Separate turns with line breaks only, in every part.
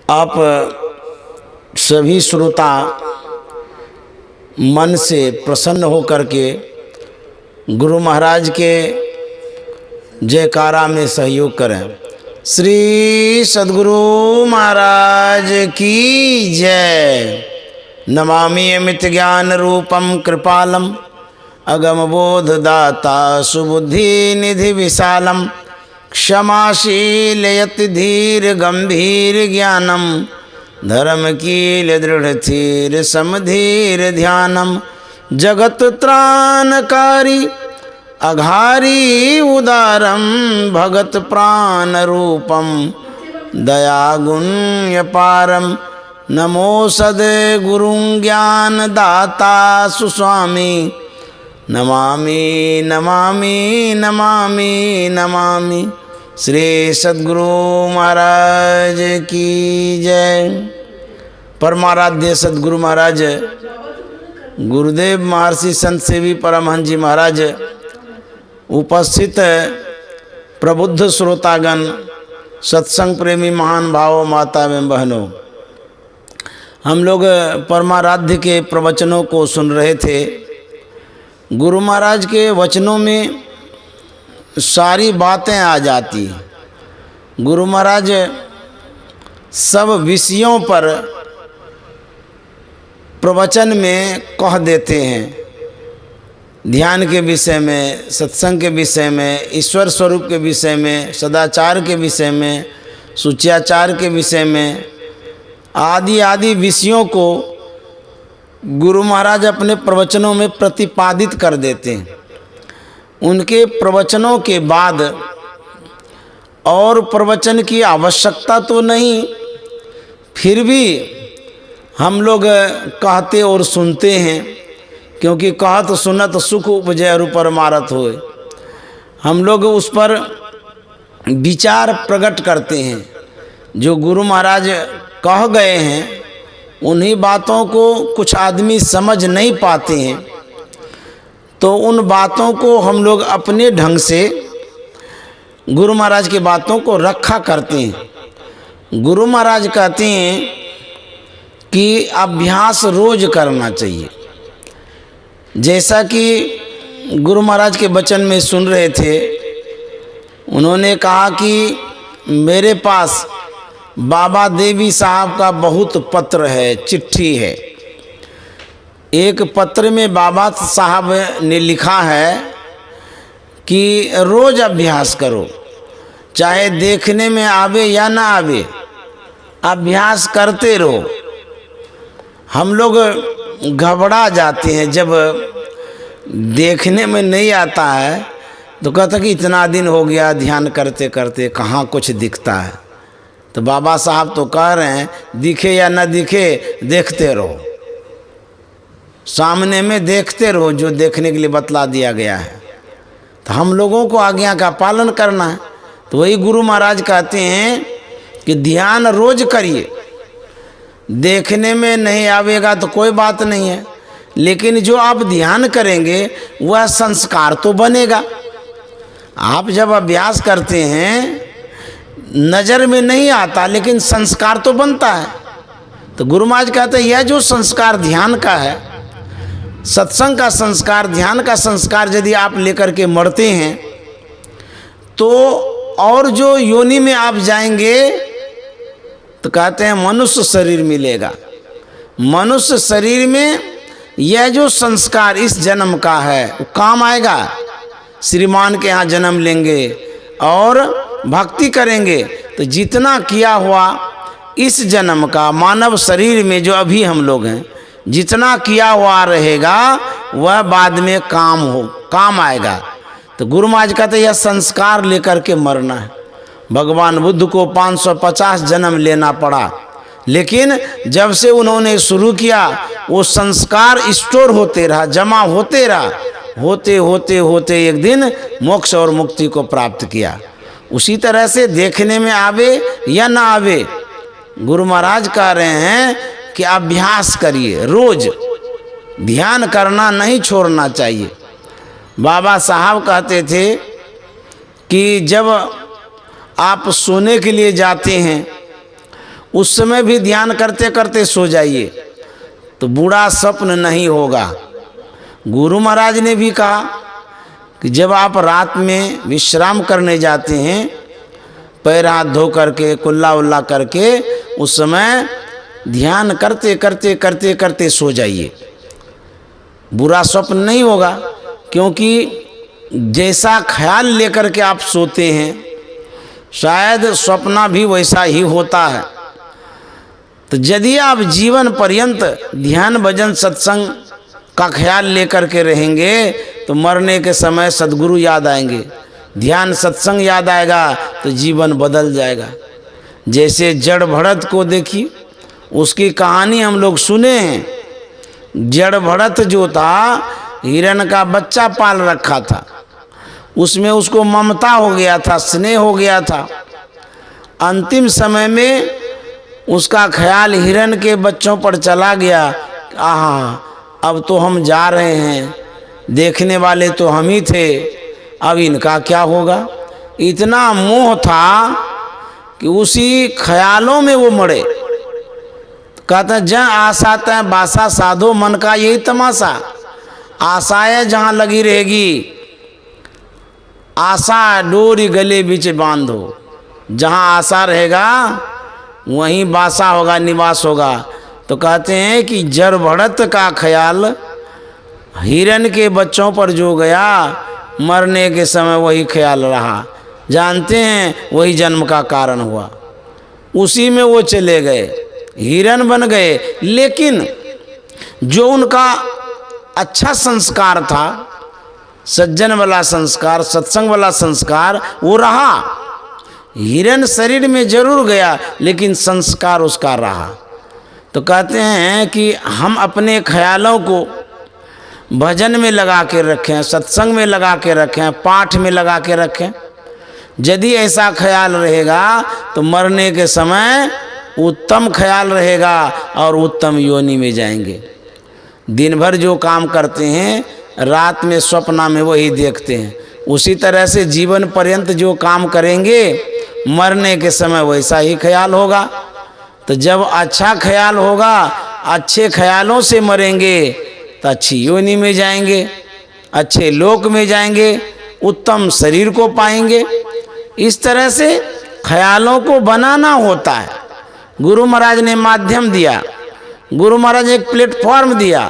आप सभी श्रोता मन से प्रसन्न होकर के गुरु महाराज के जयकारा में सहयोग करें। श्री सद्गुरु महाराज की जय। नमामि अमित ज्ञान रूपम कृपालम अगम बोध दाता सुबुद्धि निधि विशालम क्षमाशील यति धीर गंभीर ज्ञानम धर्म कील दृढ़ थीर समधीर ध्यानम जगत त्राणकारी अघारी उदारम भगत प्राण रूपम दया गुण्य पारम नमो सद गुरुं ज्ञान दाता सुस्वामी नमामि नमामि नमामि नमामि। श्री सद्गुरु महाराज की जय। परमाराध्य सद्गुरु महाराज गुरुदेव महर्षि संत सेवी परमहंस जी महाराज, उपस्थित प्रबुद्ध श्रोतागण, सत्संग प्रेमी महान भावों, माता एवं बहनों, हम लोग परमाराध्य के प्रवचनों को सुन रहे थे। गुरु महाराज के वचनों में सारी बातें आ जाती हैं। गुरु महाराज सब विषयों पर प्रवचन में कह देते हैं। ध्यान के विषय में, सत्संग के विषय में, ईश्वर स्वरूप के विषय में, सदाचार के विषय में, सुचाचार के विषय में, आदि आदि विषयों को गुरु महाराज अपने प्रवचनों में प्रतिपादित कर देते हैं। उनके प्रवचनों के बाद और प्रवचन की आवश्यकता तो नहीं, फिर भी हम लोग कहते और सुनते हैं, क्योंकि कहत सुनत सुख उपजय और परमारथ होए। हम लोग उस पर विचार प्रकट करते हैं। जो गुरु महाराज कह गए हैं उन्हीं बातों को कुछ आदमी समझ नहीं पाते हैं, तो उन बातों को हम लोग अपने ढंग से गुरु महाराज की बातों को रखा करते हैं। गुरु महाराज कहते हैं कि अभ्यास रोज करना चाहिए। जैसा कि गुरु महाराज के वचन में सुन रहे थे, उन्होंने कहा कि मेरे पास बाबा देवी साहब का बहुत पत्र है, चिट्ठी है। एक पत्र में बाबा साहब ने लिखा है कि रोज अभ्यास करो, चाहे देखने में आवे या ना आवे, अभ्यास करते रहो। हम लोग घबरा जाते हैं जब देखने में नहीं आता है, तो कहता कि इतना दिन हो गया ध्यान करते करते कहाँ कुछ दिखता है। तो बाबा साहब तो कह रहे हैं दिखे या न दिखे, देखते रहो, सामने में देखते रहो जो देखने के लिए बतला दिया गया है। तो हम लोगों को आज्ञा का पालन करना है। तो वही गुरु महाराज कहते हैं कि ध्यान रोज करिए। देखने में नहीं आवेगा तो कोई बात नहीं है, लेकिन जो आप ध्यान करेंगे वह संस्कार तो बनेगा। आप जब अभ्यास करते हैं नज़र में नहीं आता, लेकिन संस्कार तो बनता है। तो गुरु महाराज कहते हैं यह जो संस्कार ध्यान का है, सत्संग का संस्कार, ध्यान का संस्कार यदि आप लेकर के मरते हैं तो और जो योनि में आप जाएंगे तो कहते हैं मनुष्य शरीर मिलेगा। मनुष्य शरीर में यह जो संस्कार इस जन्म का है वो काम आएगा। श्रीमान के यहाँ जन्म लेंगे और भक्ति करेंगे तो जितना किया हुआ इस जन्म का मानव शरीर में जो अभी हम लोग हैं, जितना किया हुआ रहेगा वह बाद में काम आएगा। तो गुरु महाराज कहते यह संस्कार लेकर के मरना है। भगवान बुद्ध को 550 जन्म लेना पड़ा, लेकिन जब से उन्होंने शुरू किया वो संस्कार स्टोर होते रहा, जमा होते रहा, होते होते होते एक दिन मोक्ष और मुक्ति को प्राप्त किया। उसी तरह से देखने में आवे या ना आवे, गुरु महाराज कह रहे हैं कि अभ्यास करिए, रोज ध्यान करना नहीं छोड़ना चाहिए। बाबा साहब कहते थे कि जब आप सोने के लिए जाते हैं उस समय भी ध्यान करते करते सो जाइए तो बुरा स्वप्न नहीं होगा। गुरु महाराज ने भी कहा कि जब आप रात में विश्राम करने जाते हैं, पैर हाथ धो करके कुल्ला उल्ला करके, उस समय ध्यान करते करते करते करते सो जाइए, बुरा स्वप्न नहीं होगा। क्योंकि जैसा ख्याल लेकर के आप सोते हैं शायद स्वप्न भी वैसा ही होता है। तो यदि आप जीवन पर्यंत ध्यान भजन सत्संग का ख्याल लेकर के रहेंगे तो मरने के समय सद्गुरु याद आएंगे, ध्यान सत्संग याद आएगा तो जीवन बदल जाएगा। जैसे जड़ भरत को देखिए, उसकी कहानी हम लोग सुने हैं। जड़ भरत जो था हिरण का बच्चा पाल रखा था, उसमें उसको ममता हो गया था, स्नेह हो गया था। अंतिम समय में उसका ख्याल हिरण के बच्चों पर चला गया। आहा, अब तो हम जा रहे हैं, देखने वाले तो हम ही थे, अब इनका क्या होगा। इतना मोह था कि उसी ख्यालों में वो मरे। कहता जहाँ आशा तय बासा साधो, मन का यही तमाशा। आशाएं जहाँ लगी रहेगी, आशा डोरी गले बीच बांधो। जहाँ आशा रहेगा वहीं बासा होगा, निवास होगा। तो कहते हैं कि जड़ भरत का ख्याल हिरण के बच्चों पर जो गया, मरने के समय वही ख्याल रहा। जानते हैं वही जन्म का कारण हुआ, उसी में वो चले गए, हिरण बन गए। लेकिन जो उनका अच्छा संस्कार था, सज्जन वाला संस्कार, सत्संग वाला संस्कार, वो रहा। हिरण शरीर में जरूर गया लेकिन संस्कार उसका रहा। तो कहते हैं कि हम अपने ख्यालों को भजन में लगा के रखें, सत्संग में लगा के रखें, पाठ में लगा के रखें। यदि ऐसा ख्याल रहेगा तो मरने के समय उत्तम ख्याल रहेगा और उत्तम योनि में जाएंगे। दिन भर जो काम करते हैं रात में स्वप्न में वही देखते हैं। उसी तरह से जीवन पर्यंत जो काम करेंगे मरने के समय वैसा ही ख्याल होगा। तो जब अच्छा ख्याल होगा, अच्छे ख्यालों से मरेंगे तो अच्छी योनि में जाएंगे, अच्छे लोक में जाएंगे, उत्तम शरीर को पाएंगे। इस तरह से ख्यालों को बनाना होता है। गुरु महाराज ने माध्यम दिया, गुरु महाराज एक प्लेटफॉर्म दिया,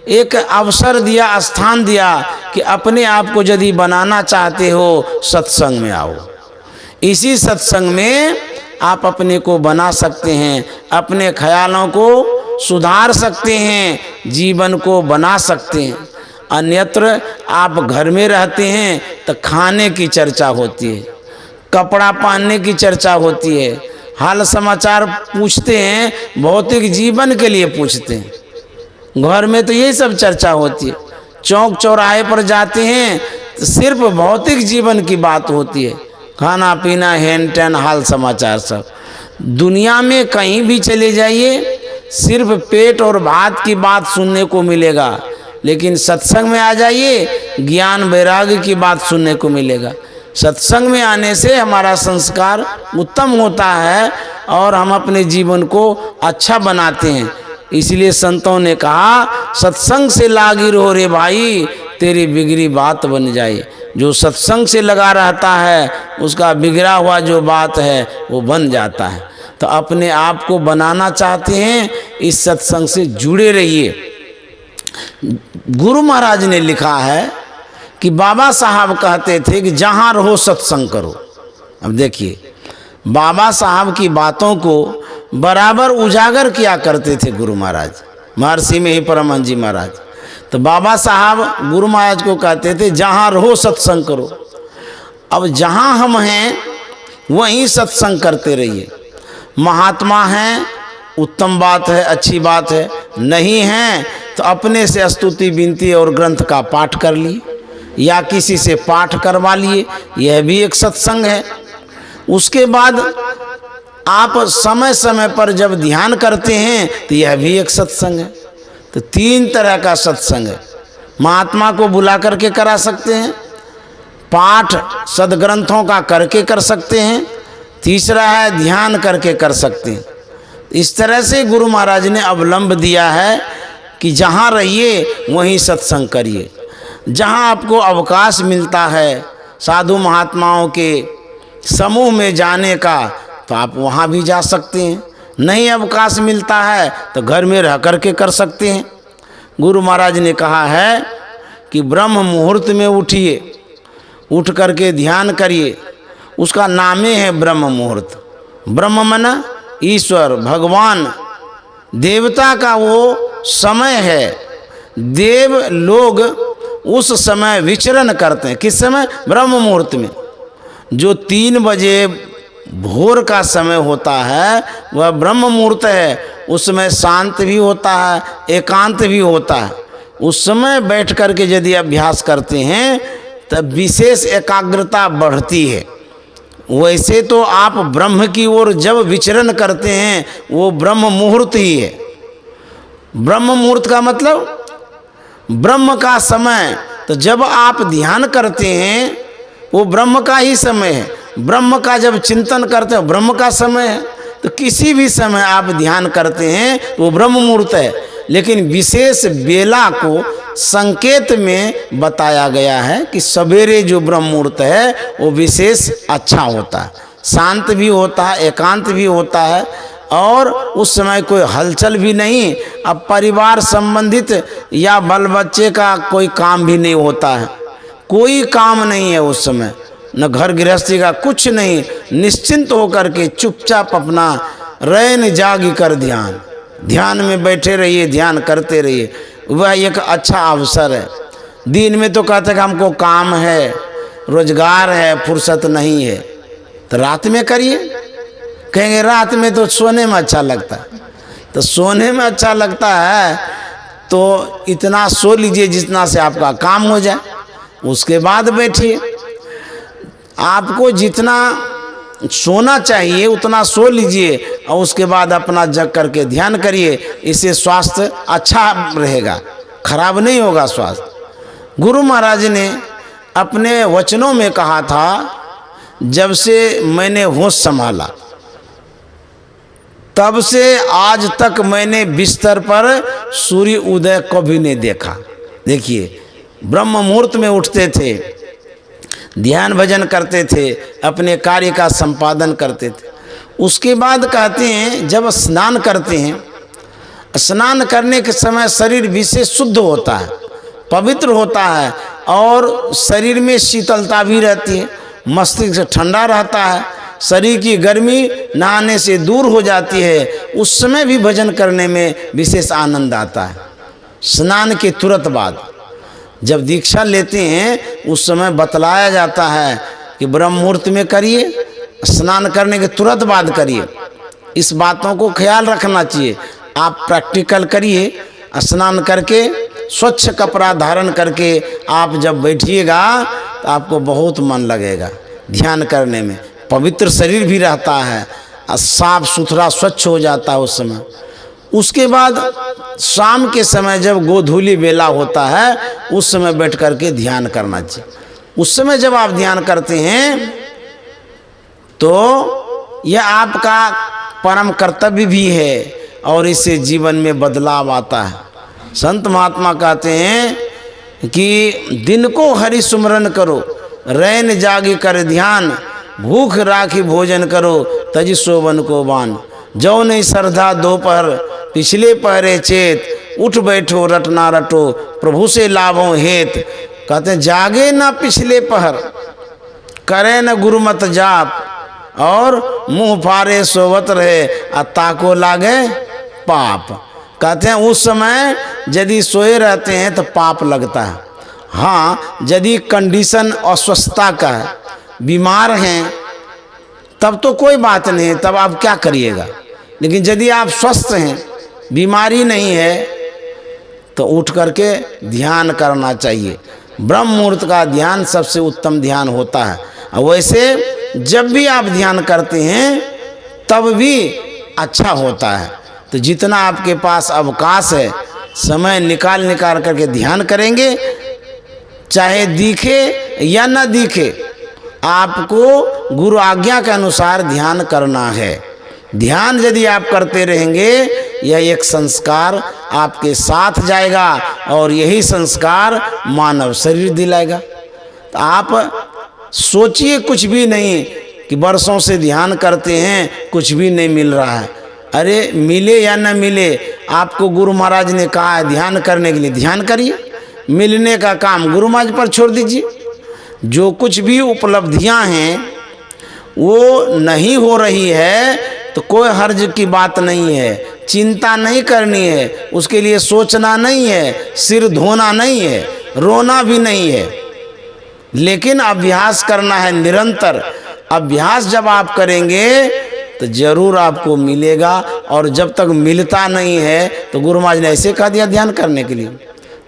एक अवसर दिया, स्थान दिया कि अपने आप को यदि बनाना चाहते हो सत्संग में आओ। इसी सत्संग में आप अपने को बना सकते हैं, अपने ख्यालों को सुधार सकते हैं, जीवन को बना सकते हैं। अन्यत्र आप घर में रहते हैं तो खाने की चर्चा होती है, कपड़ा पहनने की चर्चा होती है, हाल समाचार पूछते हैं, भौतिक जीवन के लिए पूछते हैं। घर में तो यही सब चर्चा होती है। चौक चौराहे पर जाते हैं तो सिर्फ भौतिक जीवन की बात होती है, खाना पीना हेन टेन हाल समाचार सब। दुनिया में कहीं भी चले जाइए सिर्फ पेट और भात की बात सुनने को मिलेगा, लेकिन सत्संग में आ जाइए ज्ञान वैराग्य की बात सुनने को मिलेगा। सत्संग में आने से हमारा संस्कार उत्तम होता है और हम अपने जीवन को अच्छा बनाते हैं। इसलिए संतों ने कहा सत्संग से लागी रहो रे भाई, तेरी बिगड़ी बात बन जाए। जो सत्संग से लगा रहता है उसका बिगड़ा हुआ जो बात है वो बन जाता है। तो अपने आप को बनाना चाहते हैं, इस सत्संग से जुड़े रहिए। गुरु महाराज ने लिखा है कि बाबा साहब कहते थे कि जहाँ रहो सत्संग करो। अब देखिए बाबा साहब की बातों को बराबर उजागर किया करते थे गुरु महाराज, महर्षि में ही परमहंस जी महाराज। तो बाबा साहब गुरु महाराज को कहते थे जहाँ रहो सत्संग करो। अब जहाँ हम हैं वहीं सत्संग करते रहिए। महात्मा हैं उत्तम बात है, अच्छी बात है, नहीं हैं तो अपने से स्तुति विनती और ग्रंथ का पाठ कर लिए या किसी से पाठ करवा लिए, यह भी एक सत्संग है। उसके बाद आप समय समय पर जब ध्यान करते हैं तो यह भी एक सत्संग है। तो तीन तरह का सत्संग है। महात्मा को बुला करके करा सकते हैं, पाठ सदग्रंथों का करके कर सकते हैं, तीसरा है ध्यान करके कर सकते हैं, इस तरह से गुरु महाराज ने अवलंब दिया है कि जहाँ रहिए वहीं सत्संग करिए। जहाँ आपको अवकाश मिलता है साधु महात्माओं के समूह में जाने का, तो आप वहाँ भी जा सकते हैं। नहीं अवकाश मिलता है तो घर में रह कर के कर सकते हैं। गुरु महाराज ने कहा है कि ब्रह्म मुहूर्त में उठिए, उठ करके ध्यान करिए। उसका नाम ही है ब्रह्म मुहूर्त। ब्रह्म माना ईश्वर, भगवान, देवता का वो समय है। देव लोग उस समय विचरण करते हैं। किस समय? ब्रह्म मुहूर्त में। जो 3 बजे भोर का समय होता है वह ब्रह्म मुहूर्त है। उस समय शांत भी होता है, एकांत भी होता है। उस समय बैठ कर के यदि अभ्यास करते हैं तब विशेष एकाग्रता बढ़ती है। वैसे तो आप ब्रह्म की ओर जब विचरण करते हैं वो ब्रह्म मुहूर्त ही है। ब्रह्म मुहूर्त का मतलब ब्रह्म का समय। तो जब आप ध्यान करते हैं वो ब्रह्म का ही समय है। ब्रह्म का जब चिंतन करते हैं ब्रह्म का समय है। तो किसी भी समय आप ध्यान करते हैं तो वो ब्रह्म मुहूर्त है। लेकिन विशेष बेला को संकेत में बताया गया है कि सवेरे जो ब्रह्म मुहूर्त है वो विशेष अच्छा होता है, शांत भी होता है, एकांत भी होता है, और उस समय कोई हलचल भी नहीं। अब परिवार संबंधित या बाल बच्चे का कोई काम भी नहीं होता है, कोई काम नहीं है उस समय, न घर गृहस्थी का कुछ नहीं। निश्चिंत होकर के चुपचाप अपना रैन जाग कर ध्यान में बैठे रहिए, ध्यान करते रहिए। वह एक अच्छा अवसर है। दिन में तो कहते कि हमको काम है, रोजगार है, फुर्सत नहीं है, तो रात में करिए। कहेंगे रात में तो सोने में अच्छा लगता है। तो सोने में अच्छा लगता है तो इतना सो लीजिए जितना से आपका काम हो जाए, उसके बाद बैठिए। आपको जितना सोना चाहिए उतना सो लीजिए और उसके बाद अपना जग करके ध्यान करिए। इससे स्वास्थ्य अच्छा रहेगा, खराब नहीं होगा स्वास्थ्य। गुरु महाराज ने अपने वचनों में कहा था, जब से मैंने होश संभाला तब से आज तक मैंने बिस्तर पर सूर्य उदय कभी नहीं देखा। देखिए, ब्रह्म मुहूर्त में उठते थे, ध्यान भजन करते थे, अपने कार्य का संपादन करते थे। उसके बाद कहते हैं जब स्नान करते हैं, स्नान करने के समय शरीर विशेष शुद्ध होता है, पवित्र होता है, और शरीर में शीतलता भी रहती है, मस्तिष्क ठंडा रहता है, शरीर की गर्मी नहाने से दूर हो जाती है। उस समय भी भजन करने में विशेष आनंद आता है। स्नान के तुरंत बाद जब दीक्षा लेते हैं उस समय बतलाया जाता है कि ब्रह्म मुहूर्त में करिए, स्नान करने के तुरंत बाद करिए। इस बातों को ख्याल रखना चाहिए। आप प्रैक्टिकल करिए, स्नान करके स्वच्छ कपड़ा धारण करके आप जब बैठिएगा तो आपको बहुत मन लगेगा ध्यान करने में। पवित्र शरीर भी रहता है, साफ सुथरा स्वच्छ हो जाता है उस समय। उसके बाद शाम के समय जब गोधूली बेला होता है उस समय बैठ करके ध्यान करना चाहिए। उस समय जब आप ध्यान करते हैं तो यह आपका परम कर्तव्य भी है और इससे जीवन में बदलाव आता है। संत महात्मा कहते हैं कि दिन को हरि सुमरन करो, रैन जागी कर ध्यान, भूख राखी भोजन करो, तज सोवन को बान। जो नहीं श्रद्धा दोपहर, पिछले पहरे चेत, उठ बैठो रटना रटो, प्रभु से लाभों हेत। कहते हैं जागे ना पिछले पहर, करे न गुरुमत जाप, और मुंह फारे सोवत रहे, ताको लागे पाप। कहते हैं उस समय यदि सोए रहते हैं तो पाप लगता है। हाँ, यदि कंडीशन अस्वस्थता का है, बीमार हैं, तब तो कोई बात नहीं, तब आप क्या करिएगा। लेकिन यदि आप स्वस्थ हैं, बीमारी नहीं है, तो उठ करके ध्यान करना चाहिए। ब्रह्म मुहूर्त का ध्यान सबसे उत्तम ध्यान होता है। वैसे जब भी आप ध्यान करते हैं तब भी अच्छा होता है। तो जितना आपके पास अवकाश है, समय निकाल करके ध्यान करेंगे, चाहे दिखे या न दिखे, आपको गुरु आज्ञा के अनुसार ध्यान करना है। ध्यान यदि आप करते रहेंगे, यह एक संस्कार आपके साथ जाएगा और यही संस्कार मानव शरीर दिलाएगा। तो आप सोचिए कुछ भी नहीं कि वर्षों से ध्यान करते हैं कुछ भी नहीं मिल रहा है। अरे मिले या न मिले, आपको गुरु महाराज ने कहा है ध्यान करने के लिए, ध्यान करिए। मिलने का काम गुरु महाराज पर छोड़ दीजिए। जो कुछ भी उपलब्धियां हैं वो नहीं हो रही है तो कोई हर्ज की बात नहीं है, चिंता नहीं करनी है, उसके लिए सोचना नहीं है, सिर धोना नहीं है, रोना भी नहीं है, लेकिन अभ्यास करना है निरंतर। अभ्यास जब आप करेंगे तो जरूर आपको मिलेगा। और जब तक मिलता नहीं है तो गुरु महाराज ने ऐसे कह दिया ध्यान करने के लिए,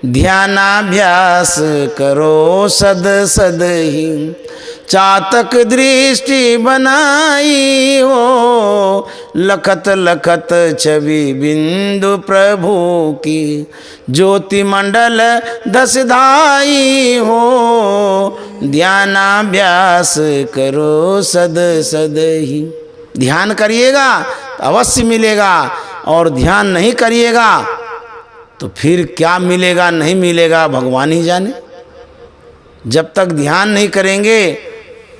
ध्यानाभ्यास करो सद सद ही, चातक दृष्टि बनाई हो, लखत लखत छवि बिंदु प्रभु की, ज्योति मंडल दस धाई हो, ध्यानाभ्यास करो सद सद ही। ध्यान करिएगा तो अवश्य मिलेगा, और ध्यान नहीं करिएगा तो फिर क्या मिलेगा नहीं मिलेगा भगवान ही जाने। जब तक ध्यान नहीं करेंगे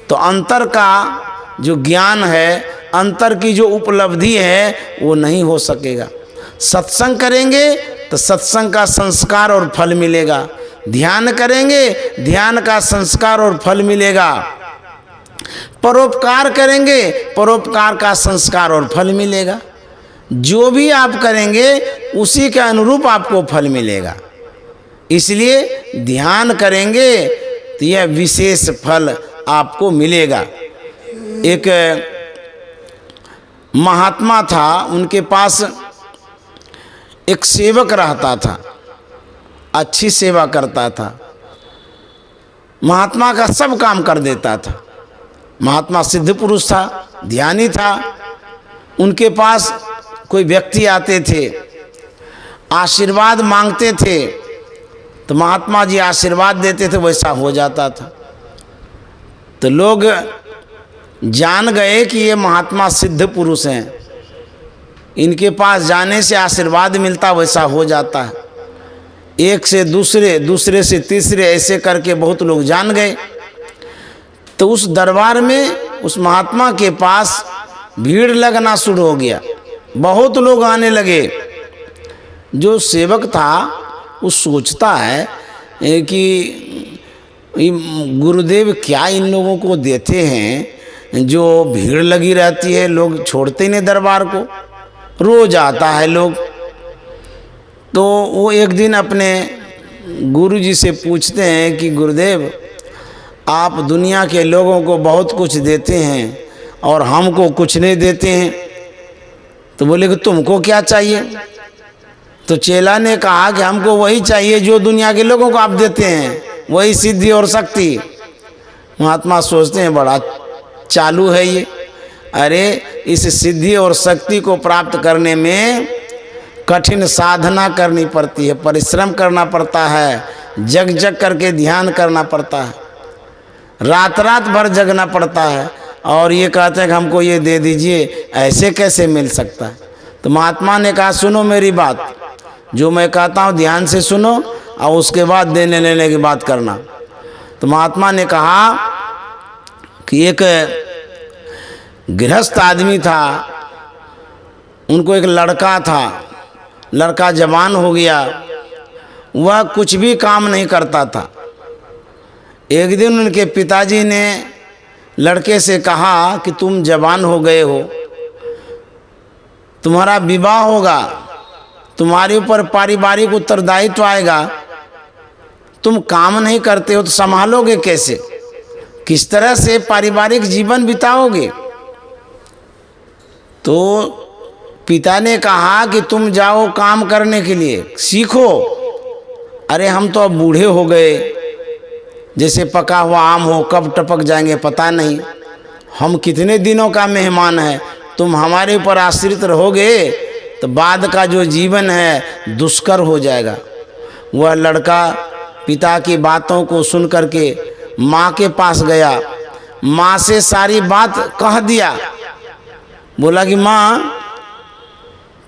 तो अंतर का जो ज्ञान है, अंतर की जो उपलब्धि है वो नहीं हो सकेगा। सत्संग करेंगे तो सत्संग का संस्कार और फल मिलेगा, ध्यान करेंगे ध्यान का संस्कार और फल मिलेगा, परोपकार करेंगे परोपकार का संस्कार और फल मिलेगा। जो भी आप करेंगे उसी के अनुरूप आपको फल मिलेगा। इसलिए ध्यान करेंगे तो यह विशेष फल आपको मिलेगा। एक महात्मा था, उनके पास एक सेवक रहता था, अच्छी सेवा करता था, महात्मा का सब काम कर देता था। महात्मा सिद्ध पुरुष था, ध्यानी था। उनके पास कोई व्यक्ति आते थे, आशीर्वाद मांगते थे तो महात्मा जी आशीर्वाद देते थे, वैसा हो जाता था। तो लोग जान गए कि ये महात्मा सिद्ध पुरुष हैं, इनके पास जाने से आशीर्वाद मिलता, वैसा हो जाता है। एक से दूसरे, दूसरे से तीसरे, ऐसे करके बहुत लोग जान गए। तो उस दरबार में उस महात्मा के पास भीड़ लगना शुरू हो गया, बहुत लोग आने लगे। जो सेवक था वो सोचता है कि गुरुदेव क्या इन लोगों को देते हैं, जो भीड़ लगी रहती है, लोग छोड़ते नहीं दरबार को, रोज आता है लोग। तो वो एक दिन अपने गुरुजी से पूछते हैं कि गुरुदेव आप दुनिया के लोगों को बहुत कुछ देते हैं और हमको कुछ नहीं देते हैं। तो बोले कि तुमको क्या चाहिए? तो चेला ने कहा कि हमको वही चाहिए जो दुनिया के लोगों को आप देते हैं, वही सिद्धि और शक्ति। महात्मा सोचते हैं बड़ा चालू है ये। अरे इस सिद्धि और शक्ति को प्राप्त करने में कठिन साधना करनी पड़ती है, परिश्रम करना पड़ता है, जग जग करके ध्यान करना पड़ता है, रात रात भर जगना पड़ता है। और ये कहते हैं कि हमको ये दे दीजिए, ऐसे कैसे मिल सकता है? तो महात्मा ने कहा सुनो मेरी बात, जो मैं कहता हूँ ध्यान से सुनो और उसके बाद देने लेने की बात करना। तो महात्मा ने कहा कि एक गृहस्थ आदमी था, उनको एक लड़का था, लड़का जवान हो गया, वह कुछ भी काम नहीं करता था। एक दिन उनके पिताजी ने लड़के से कहा कि तुम जवान हो गए हो, तुम्हारा विवाह होगा, तुम्हारे ऊपर पारिवारिक उत्तरदायित्व आएगा, तुम काम नहीं करते हो तो संभालोगे कैसे, किस तरह से पारिवारिक जीवन बिताओगे? तो पिता ने कहा कि तुम जाओ काम करने के लिए, सीखो। अरे हम तो अब बूढ़े हो गए, जैसे पका हुआ आम हो, कब टपक जाएंगे पता नहीं, हम कितने दिनों का मेहमान है, तुम हमारे ऊपर आश्रित रहोगे तो बाद का जो जीवन है दुष्कर हो जाएगा। वह लड़का पिता की बातों को सुन करके माँ के पास गया, माँ से सारी बात कह दिया। बोला कि माँ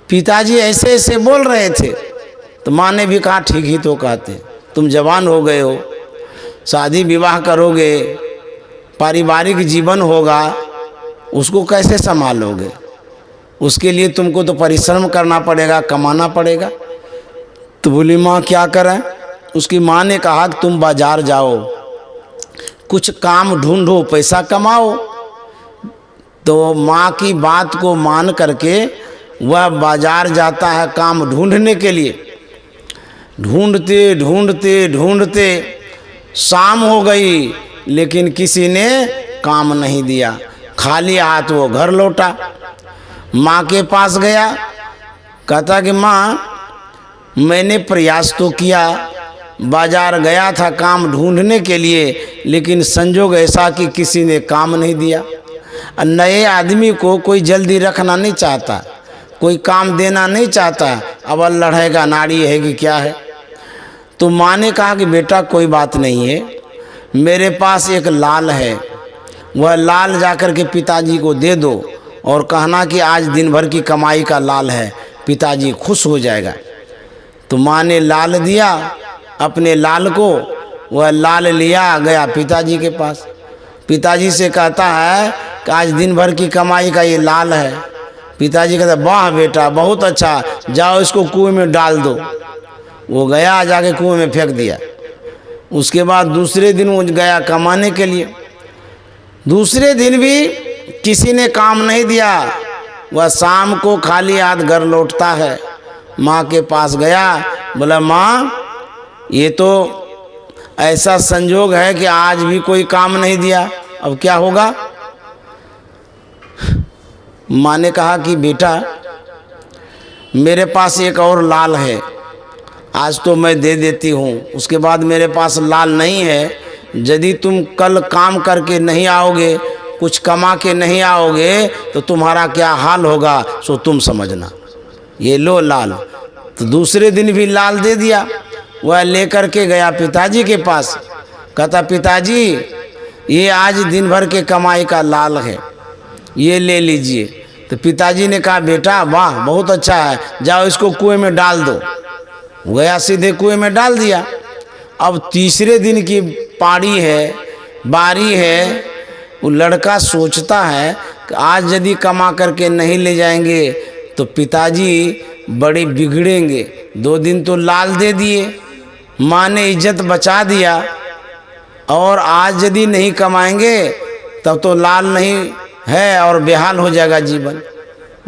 पिताजी ऐसे ऐसे बोल रहे थे। तो माँ ने भी कहा ठीक ही तो कहते, तुम जवान हो गए हो, शादी विवाह करोगे, पारिवारिक जीवन होगा, उसको कैसे संभालोगे? उसके लिए तुमको तो परिश्रम करना पड़ेगा, कमाना पड़ेगा। तो बोली माँ क्या करें? उसकी माँ ने कहा कि तुम बाजार जाओ, कुछ काम ढूंढो, पैसा कमाओ। तो माँ की बात को मान करके वह बाजार जाता है काम ढूंढने के लिए। ढूंढते ढूंढते ढूंढते शाम हो गई, लेकिन किसी ने काम नहीं दिया। खाली हाथ वो घर लौटा। माँ के पास गया, कहता कि माँ मैंने प्रयास तो किया, बाजार गया था काम ढूंढने के लिए, लेकिन संजोग ऐसा कि किसी ने काम नहीं दिया। नए आदमी को कोई जल्दी रखना नहीं चाहता, कोई काम देना नहीं चाहता, अब लड़ेगा, नाड़ी है कि क्या है। तो माँ ने कहा कि बेटा कोई बात नहीं है, मेरे पास एक लाल है, वह लाल जाकर के पिताजी को दे दो और कहना कि आज दिन भर की कमाई का लाल है, पिताजी खुश हो जाएगा। तो माँ ने लाल दिया अपने लाल को, वह लाल लिया गया पिताजी के पास। पिताजी से कहता है कि आज दिन भर की कमाई का ये लाल है। पिताजी कहता वाह बेटा बहुत अच्छा, जाओ इसको कुएं में डाल दो। वो गया, जाके कुएं में फेंक दिया। उसके बाद दूसरे दिन वो गया कमाने के लिए। दूसरे दिन भी किसी ने काम नहीं दिया, वह शाम को खाली हाथ घर लौटता है। माँ के पास गया, बोला माँ ये तो ऐसा संजोग है कि आज भी कोई काम नहीं दिया, अब क्या होगा? माँ ने कहा कि बेटा मेरे पास एक और लाल है, आज तो मैं दे देती हूँ, उसके बाद मेरे पास लाल नहीं है। यदि तुम कल काम करके नहीं आओगे, कुछ कमा के नहीं आओगे, तो तुम्हारा क्या हाल होगा सो तुम समझना। ये लो लाल। तो दूसरे दिन भी लाल दे दिया। वह लेकर के गया पिताजी के पास, कहता पिताजी ये आज दिन भर के कमाई का लाल है, ये ले लीजिए। तो पिताजी ने कहा बेटा वाह बहुत अच्छा है, जाओ इसको कुएं में डाल दो। गया सीधे कुएं में डाल दिया। अब तीसरे दिन की पारी है, बारी है। वो लड़का सोचता है कि आज यदि कमा करके नहीं ले जाएंगे तो पिताजी बड़े बिगड़ेंगे। 2 दिन तो लाल दे दिए, माँ ने इज्जत बचा दिया, और आज यदि नहीं कमाएंगे तब तो लाल नहीं है और बेहाल हो जाएगा जीवन।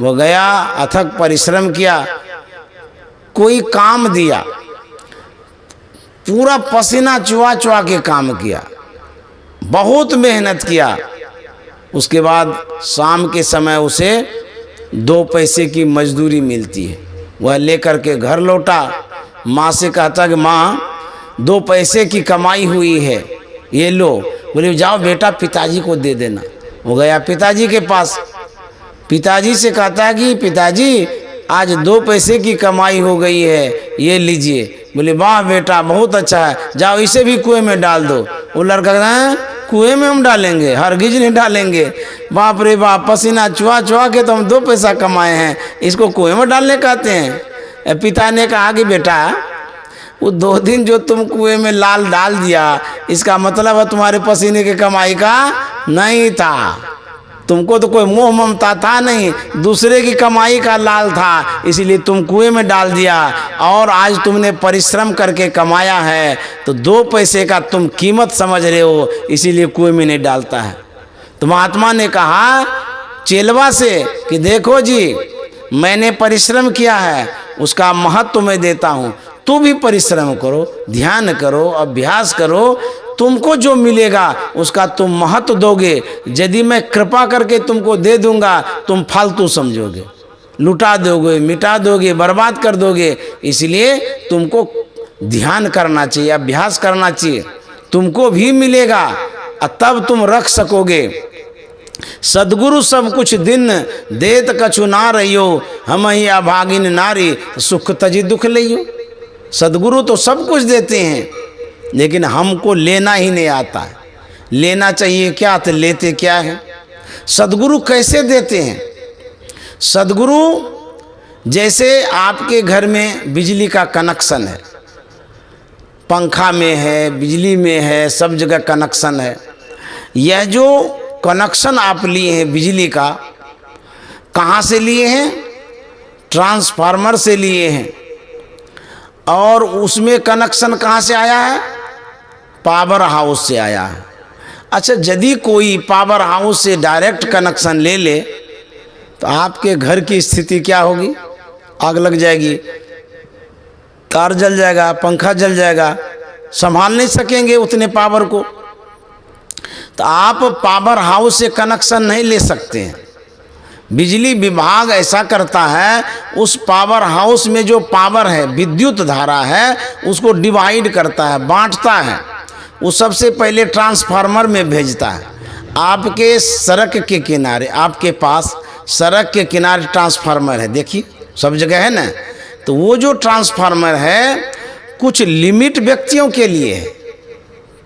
वो गया, अथक परिश्रम किया, कोई काम दिया, पूरा पसीना चुआ चुआ के काम किया, बहुत मेहनत किया। उसके बाद शाम के समय उसे 2 पैसे की मजदूरी मिलती है। वह लेकर के घर लौटा, माँ से कहता कि माँ 2 पैसे की कमाई हुई है, ये लो। बोले जाओ बेटा पिताजी को दे देना। वो गया पिताजी के पास, पिताजी से कहता है कि पिताजी आज 2 पैसे की कमाई हो गई है, ये लीजिए। बोले वाह बेटा बहुत अच्छा है, जाओ इसे भी कुएं में डाल दो। वो लड़का कहता है कुएं में हम डालेंगे, हरगिज नहीं डालेंगे, बाप रे बाप पसीना चुआ चुआ के तो हम 2 पैसा कमाए हैं, इसको कुएं में डालने कहते हैं। पिता ने कहा कि बेटा वो 2 दिन जो तुम कुएं में लाल डाल दिया, इसका मतलब है तुम्हारे पसीने के कमाई का नहीं था, तुमको तो कोई मोह ममता था नहीं, दूसरे की कमाई का लाल था, इसलिए तुम कुएं में डाल दिया। और आज तुमने परिश्रम करके कमाया है तो 2 पैसे का तुम कीमत समझ रहे हो, इसीलिए कुएं में नहीं डालता है। तो महात्मा ने कहा चेलवा से कि देखो जी मैंने परिश्रम किया है, उसका महत्व मैं देता हूँ, तू भी परिश्रम करो, ध्यान करो, अभ्यास करो, तुमको जो मिलेगा उसका तुम महत्व दोगे। यदि मैं कृपा करके तुमको दे दूंगा तुम फालतू समझोगे, लुटा दोगे, मिटा दोगे, बर्बाद कर दोगे। इसलिए तुमको ध्यान करना चाहिए, अभ्यास करना चाहिए, तुमको भी मिलेगा और तब तुम रख सकोगे। सदगुरु सब कुछ दिन देत कछु ना रहियो, हम ही अभागिन नारी सुख तजी दुख लियो। सदगुरु तो सब कुछ देते हैं, लेकिन हमको लेना ही नहीं आता है। लेना चाहिए क्या तो लेते क्या है। सदगुरु कैसे देते हैं? सद्गुरु जैसे आपके घर में बिजली का कनेक्शन है, पंखा में है, बिजली में है, सब जगह कनेक्शन है। यह जो कनेक्शन आप लिए हैं बिजली का, कहाँ से लिए हैं? ट्रांसफार्मर से लिए हैं। और उसमें कनेक्शन कहाँ से आया है? पावर हाउस से आया है। अच्छा, यदि कोई पावर हाउस से डायरेक्ट कनेक्शन ले ले तो आपके घर की स्थिति क्या होगी? आग लग जाएगी, कार जल जाएगा, पंखा जल जाएगा, संभाल नहीं सकेंगे उतने पावर को। तो आप पावर हाउस से कनेक्शन नहीं ले सकते हैं। बिजली विभाग ऐसा करता है, उस पावर हाउस में जो पावर है, विद्युत धारा है, उसको डिवाइड करता है, बांटता है। वो सबसे पहले ट्रांसफार्मर में भेजता है। आपके सड़क के किनारे, आपके पास सड़क के किनारे ट्रांसफार्मर है, देखिए सब जगह है ना। तो वो जो ट्रांसफार्मर है कुछ लिमिट व्यक्तियों के लिए है,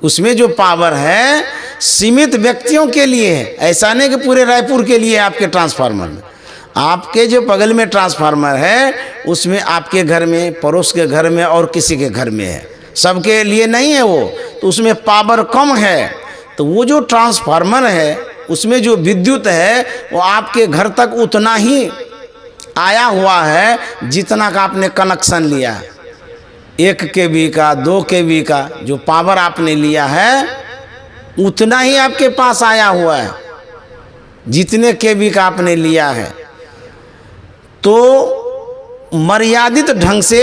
उसमें जो पावर है सीमित व्यक्तियों के लिए है। ऐसा नहीं कि पूरे रायपुर के लिए आपके ट्रांसफार्मर में। आपके जो बगल में ट्रांसफार्मर है उसमें आपके घर में, पड़ोस के घर में और किसी के घर में है, सबके लिए नहीं है वो। तो उसमें पावर कम है, तो वो जो ट्रांसफार्मर है उसमें जो विद्युत है वो आपके घर तक उतना ही आया हुआ है जितना का आपने कनेक्शन लिया है। 1 kV का, 2 kV का जो पावर आपने लिया है उतना ही आपके पास आया हुआ है जितने kV का आपने लिया है। तो मर्यादित ढंग से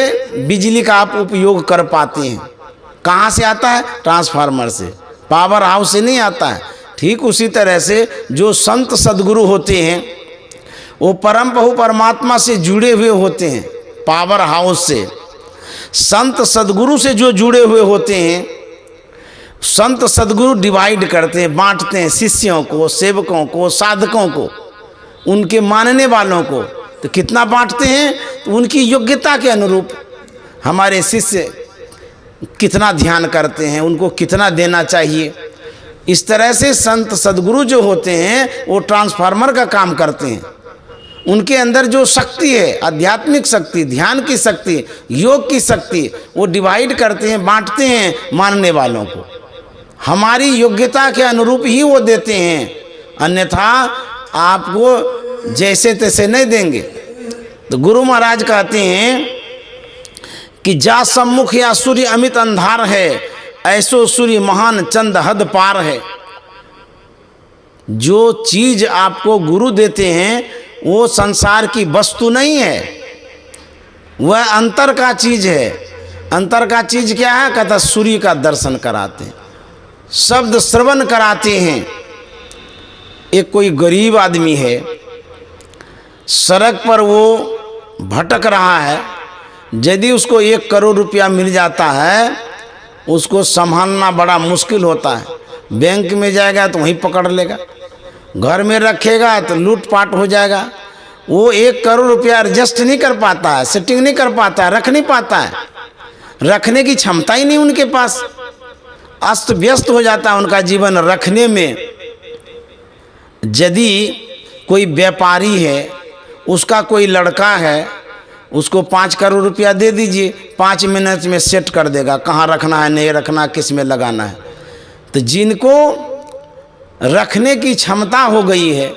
बिजली का आप उपयोग कर पाते हैं। कहाँ से आता है? ट्रांसफार्मर से, पावर हाउस से नहीं आता है। ठीक उसी तरह से जो संत सद्गुरु होते हैं वो परम प्रभु परमात्मा से जुड़े हुए होते हैं, पावर हाउस से। संत सद्गुरु से जो जुड़े हुए होते हैं, संत सद्गुरु डिवाइड करते हैं, बांटते हैं शिष्यों को, सेवकों को, साधकों को, उनके मानने वालों को। तो कितना बांटते हैं? तो उनकी योग्यता के अनुरूप हमारे शिष्य कितना ध्यान करते हैं, उनको कितना देना चाहिए। इस तरह से संत सद्गुरु जो होते हैं वो ट्रांसफार्मर का काम करते हैं। उनके अंदर जो शक्ति है, आध्यात्मिक शक्ति, ध्यान की शक्ति, योग की शक्ति, वो डिवाइड करते हैं, बांटते हैं मानने वालों को। हमारी योग्यता के अनुरूप ही वो देते हैं, अन्यथा आपको जैसे तैसे नहीं देंगे। तो गुरु महाराज कहते हैं कि जा सम्मुख या सूर्य अमित अंधार है, ऐसो सूर्य महान चंद हद पार है। जो चीज आपको गुरु देते हैं वो संसार की वस्तु नहीं है, वह अंतर का चीज है। अंतर का चीज क्या है? कहता सूर्य का दर्शन कराते हैं, शब्द श्रवण कराते हैं। एक कोई गरीब आदमी है, सड़क पर वो भटक रहा है, यदि उसको 1 करोड़ रुपया मिल जाता है उसको संभालना बड़ा मुश्किल होता है। बैंक में जाएगा तो वहीं पकड़ लेगा, घर में रखेगा तो लूटपाट हो जाएगा। वो 1 करोड़ रुपया एडजस्ट नहीं कर पाता है, सेटिंग नहीं कर पाता है, रख नहीं पाता है, रखने की क्षमता ही नहीं उनके पास। अस्त व्यस्त हो जाता है उनका जीवन रखने में। यदि कोई व्यापारी है, उसका कोई लड़का है, उसको 5 करोड़ रुपया दे दीजिए, 5 मिनट में सेट कर देगा, कहाँ रखना है, नहीं रखना, किस में लगाना है। तो जिनको रखने की क्षमता हो गई है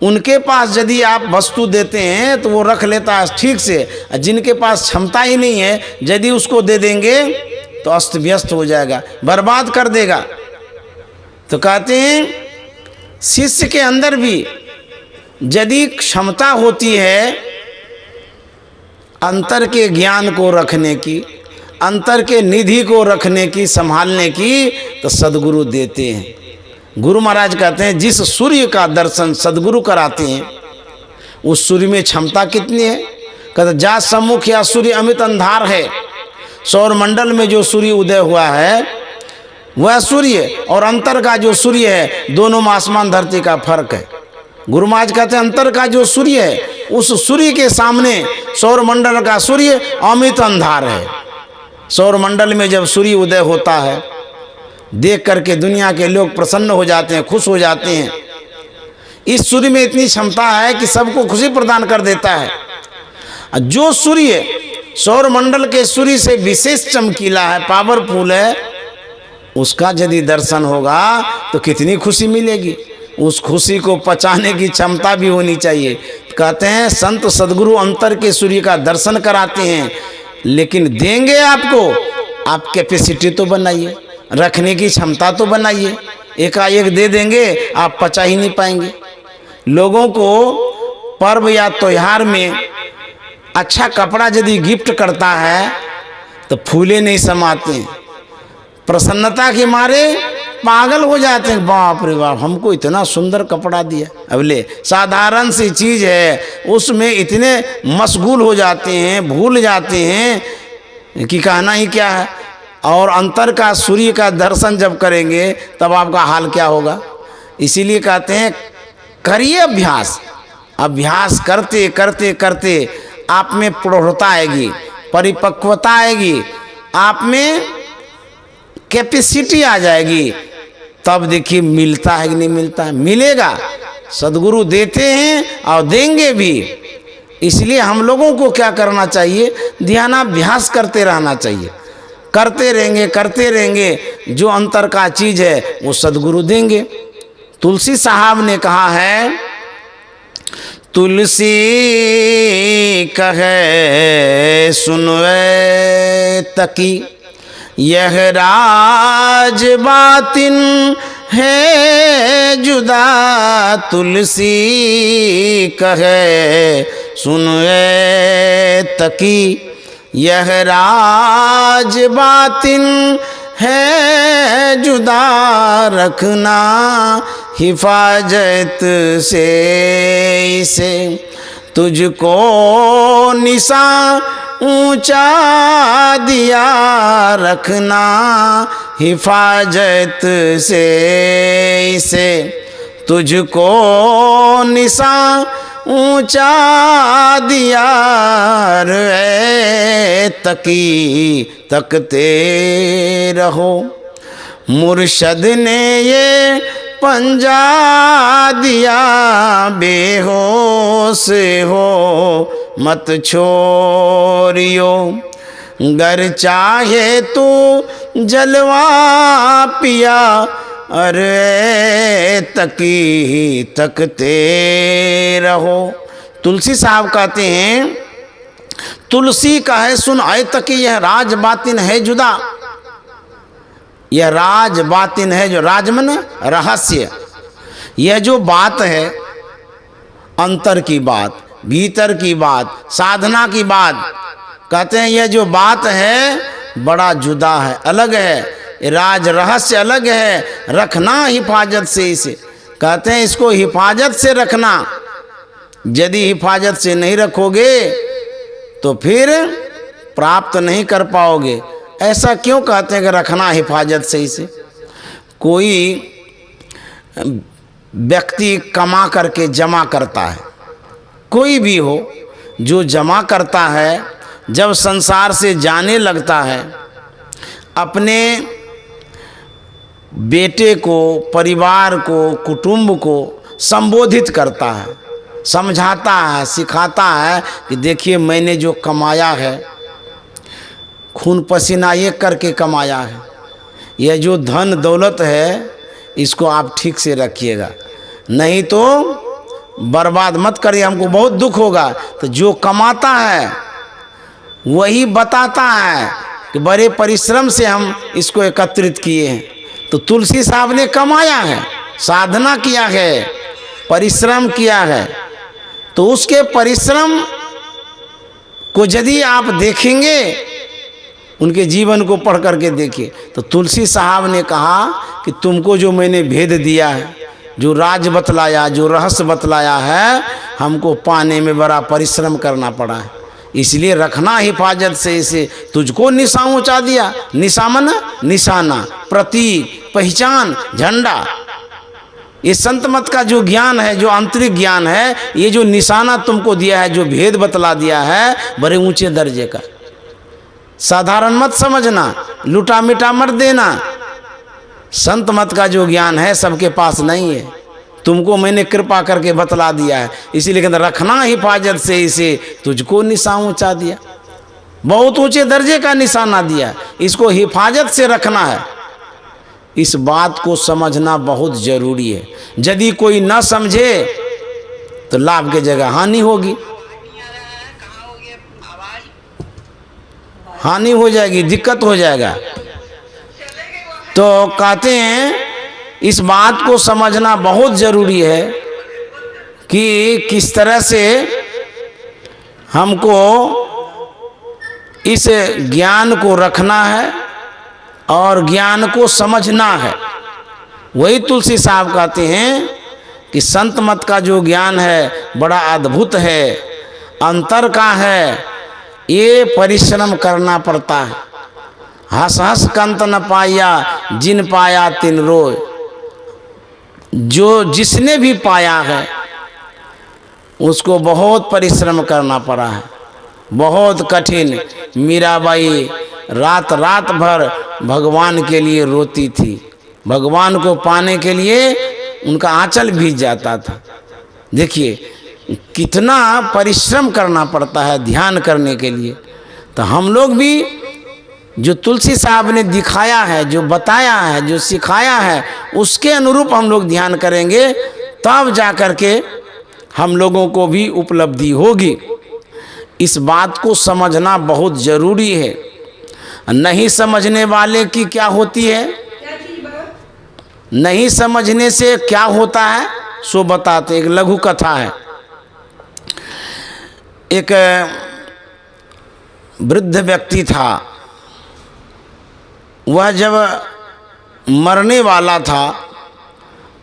उनके पास यदि आप वस्तु देते हैं तो वो रख लेता है ठीक से। जिनके पास क्षमता ही नहीं है, यदि उसको दे देंगे तो अस्त व्यस्त हो जाएगा, बर्बाद कर देगा। तो कहते हैं शिष्य के अंदर भी यदि क्षमता होती है अंतर के ज्ञान को रखने की, अंतर के निधि को रखने की, संभालने की, तो सद्गुरु देते हैं। गुरु महाराज कहते हैं जिस सूर्य का दर्शन सद्गुरु कराते हैं उस सूर्य में क्षमता कितनी है? कहते जा सम्मुख या सूर्य अमित अंधार है। सौर मंडल में जो सूर्य उदय हुआ है वह सूर्य और अंतर का जो सूर्य है, दोनों में आसमान धरती का फर्क है। गुरु महाराज कहते हैं अंतर का जो सूर्य है उस सूर्य के सामने सौर मंडल का सूर्य अमित अंधार है। सौर मंडल में जब सूर्य उदय होता है देख करके दुनिया के लोग प्रसन्न हो जाते हैं, खुश हो जाते हैं। इस सूर्य में इतनी क्षमता है कि सबको खुशी प्रदान कर देता है। जो सूर्य सौर मंडल के सूर्य से विशेष चमकीला है, पावरफुल है, उसका यदि दर्शन होगा तो कितनी खुशी मिलेगी। उस खुशी को पचाने की क्षमता भी होनी चाहिए। कहते हैं संत सदगुरु अंतर के सूर्य का दर्शन कराते हैं, लेकिन देंगे आपको, आप कैपेसिटी तो बनाइए, रखने की क्षमता तो बनाइए। एकाएक दे देंगे, आप पचा ही नहीं पाएंगे। लोगों को पर्व या त्योहार में अच्छा कपड़ा यदि गिफ्ट करता है तो फूले नहीं समाते हैं, प्रसन्नता के मारे पागल हो जाते हैं। बाप रे बाप, हमको इतना सुंदर कपड़ा दिया। अब ले, साधारण सी चीज़ है, उसमें इतने मशगूल हो जाते हैं, भूल जाते हैं कि कहना ही क्या है। और अंतर का सूर्य का दर्शन जब करेंगे तब आपका हाल क्या होगा। इसीलिए कहते हैं करिए अभ्यास। अभ्यास करते करते करते आप में प्रौढ़ता आएगी, परिपक्वता आएगी, आप में कैपेसिटी आ जाएगी। तब देखिए मिलता है कि नहीं मिलता है। मिलेगा, सदगुरु देते हैं और देंगे भी। इसलिए हम लोगों को क्या करना चाहिए, ध्यानाभ्यास करते रहना चाहिए। करते रहेंगे, जो अंतर का चीज़ है वो सदगुरु देंगे। तुलसी साहब ने कहा है, तुलसी कहे सुनवे तकी, यह राज बातिन है जुदा। तुलसी कहे सुनवे तकी, यह राज बातिन है जुदा। रखना हिफाजत से इसे, तुझको निशा ऊंचा दिया। रखना हिफाजत से इसे, तुझको निशा ऊंचा दिया। रे तकी तकते रहो, मुर्शद ने ये पंजा दिया। बेहोश हो मत छोड़ियो, गर चाहे तू जलवा पिया। अरे तकी तकते रहो। तुलसी साहब कहते हैं, तुलसी कहे सुन आए तकी, यह राज बातिन है जुदा। यह राज बातिन है, जो राज मन रहस्य, यह जो बात है अंतर की बात, भीतर की बात, साधना की बात, कहते हैं यह जो बात है बड़ा जुदा है, अलग है। राज रहस्य अलग है, रखना हिफाजत से इसे। कहते हैं इसको हिफाजत से रखना। यदि हिफाजत से नहीं रखोगे तो फिर प्राप्त नहीं कर पाओगे। ऐसा क्यों कहते हैं कि रखना हिफाजत से इसे। कोई व्यक्ति कमा करके जमा करता है, कोई भी हो जो जमा करता है, जब संसार से जाने लगता है, अपने बेटे को, परिवार को, कुटुंब को संबोधित करता है, समझाता है, सिखाता है कि देखिए मैंने जो कमाया है, खून पसीना ये करके कमाया है, यह जो धन दौलत है इसको आप ठीक से रखिएगा, नहीं तो बर्बाद मत करिए, हमको बहुत दुख होगा। तो जो कमाता है वही बताता है कि बड़े परिश्रम से हम इसको एकत्रित किए हैं। तो तुलसी साहब ने कमाया है, साधना किया है, परिश्रम किया है। तो उसके परिश्रम को यदि आप देखेंगे, उनके जीवन को पढ़ करके देखिए, तो तुलसी साहब ने कहा कि तुमको जो मैंने भेद दिया है, जो राज बतलाया, जो रहस्य बतलाया है, हमको पाने में बड़ा परिश्रम करना पड़ा है, इसलिए रखना हिफाजत से इसे। तुझको निशा ऊंचा दिया। निशा मन निशाना, प्रतीक, पहचान, झंडा। ये संत मत का जो ज्ञान है, जो आंतरिक ज्ञान है, ये जो निशाना तुमको दिया है, जो भेद बतला दिया है, बड़े ऊंचे दर्जे का। साधारण मत समझना, लुटा मिटा मत देना। संत मत का जो ज्ञान है सबके पास नहीं है। तुमको मैंने कृपा करके बतला दिया है, इसीलिए कहते रखना हिफाजत से इसे, तुझको निशान ऊंचा दिया। बहुत ऊंचे दर्जे का निशाना दिया, इसको हिफाजत से रखना है। इस बात को समझना बहुत जरूरी है। यदि कोई न समझे तो लाभ की जगह हानि होगी, हानि हो जाएगी, दिक्कत हो जाएगा। तो कहते हैं इस बात को समझना बहुत ज़रूरी है कि किस तरह से हमको इस ज्ञान को रखना है और ज्ञान को समझना है। वही तुलसी साहब कहते हैं कि संत मत का जो ज्ञान है बड़ा अद्भुत है, अंतर का है, ये परिश्रम करना पड़ता है। हंस हंस कंत न पाया, जिन पाया तिन रोय। जो जिसने भी पाया है उसको बहुत परिश्रम करना पड़ा है, बहुत कठिन। मीराबाई रात रात भर भगवान के लिए रोती थी, भगवान को पाने के लिए उनका आंचल भीग जाता था। देखिए कितना परिश्रम करना पड़ता है ध्यान करने के लिए। तो हम लोग भी जो तुलसी साहब ने दिखाया है, जो बताया है, जो सिखाया है, उसके अनुरूप हम लोग ध्यान करेंगे, तब जा कर के हम लोगों को भी उपलब्धि होगी। इस बात को समझना बहुत ज़रूरी है। नहीं समझने वाले की क्या होती है, नहीं समझने से क्या होता है सो बताते। एक लघु कथा है। एक वृद्ध व्यक्ति था, वह जब मरने वाला था